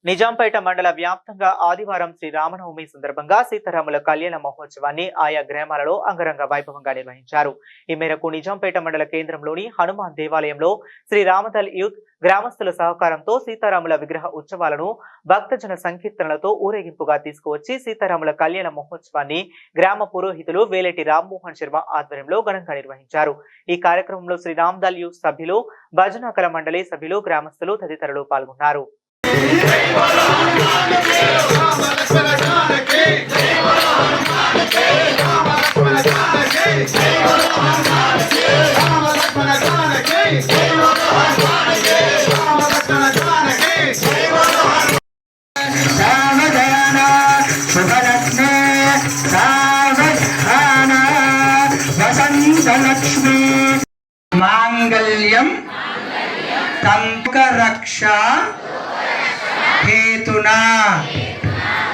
నిజాంపేట మండల వ్యాప్తంగా ఆదివారం శ్రీ రామనవమి సందర్భంగా సీతారాముల కళ్యాణ మహోత్సవాన్ని ఆయా గ్రామాలలో అంగరంగ వైభవంగా నిర్వహించారు. ఈ మేరకు నిజాంపేట మండల కేంద్రంలోని హనుమాన్ దేవాలయంలో శ్రీ రామదల్ యూత్ గ్రామస్తుల సహకారంతో సీతారాముల విగ్రహ ఉత్సవాలను భక్తజన సంకీర్తనలతో ఊరేగింపుగా తీసుకువచ్చి సీతారాముల కళ్యాణ మహోత్సవాన్ని గ్రామ పురోహితులు వేలేటి రామ్మోహన్ శర్మ ఆధ్వర్యంలో ఘనంగా నిర్వహించారు. ఈ కార్యక్రమంలో శ్రీ రామదల్ యూత్ సభ్యులు, భజనకల మండలి సభ్యులు, గ్రామస్తులు తదితరులు పాల్గొన్నారు. लक्ष्मी मांगल्यम तंत्र रक्षा हेतुना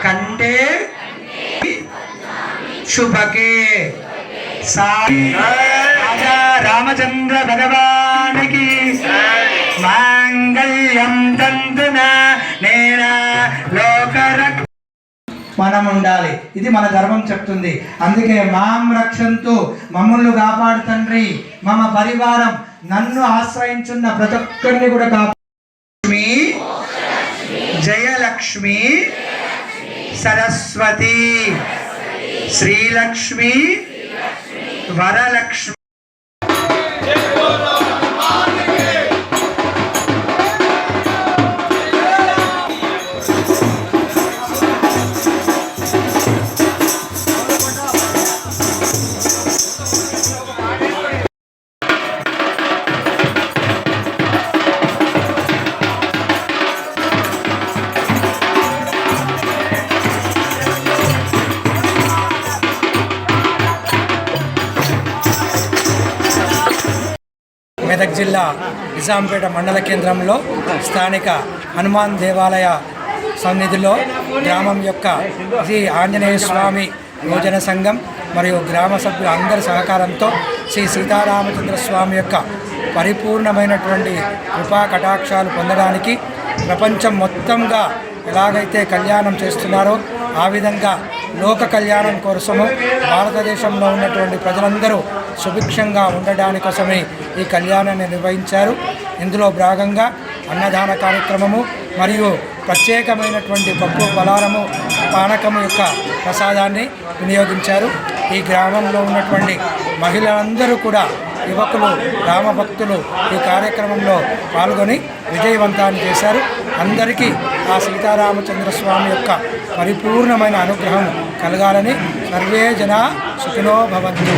कंटे शुभके राजा रामचंद्र भगवान की मांगल्यम तंतुना नेना लोकरक्ष మనం ఉండాలి. ఇది మన ధర్మం చెప్తుంది. అందుకే మాం రక్షంతు, మమ్మల్ని కాపాడు తండ్రి, మమ పరివారం, నన్ను ఆశ్రయించున్న ప్రతి ఒక్కరిని కూడా కాపాడు. జయలక్ష్మి, సరస్వతి, శ్రీలక్ష్మి, వరలక్ష్మి. మెదక్ జిల్లా నిజాంపేట మండల కేంద్రంలో స్థానిక హనుమాన్ దేవాలయ సన్నిధిలో గ్రామం యొక్క శ్రీ ఆంజనేయ స్వామి యోజన సంఘం మరియు గ్రామ సభ్యుల అందరి సహకారంతో శ్రీ సీతారామచంద్ర స్వామి యొక్క పరిపూర్ణమైనటువంటి కృపా కటాక్షాలు పొందడానికి ప్రపంచం మొత్తంగా ఎలాగైతే కళ్యాణం చేస్తున్నారో ఆ విధంగా లోక కళ్యాణం కోసము భారతదేశంలో ఉన్నటువంటి ప్రజలందరూ సుభిక్షంగా ఉండడానికోసమే ఈ కళ్యాణాన్ని నిర్వహించారు. ఇందులో భాగంగా అన్నదాన కార్యక్రమము మరియు ప్రత్యేకమైనటువంటి పప్పు పలారము పానకము యొక్క ప్రసాదాన్ని వినియోగించారు. ఈ గ్రామంలో ఉన్నటువంటి మహిళలందరూ కూడా, యువకులు, రామభక్తులు ఈ కార్యక్రమంలో పాల్గొని విజయవంతాన్ని చేశారు. అందరికీ ఆ సీతారామచంద్ర స్వామి యొక్క పరిపూర్ణమైన అనుగ్రహం కలగాలని సర్వే జనా సుఖినో భవంతు.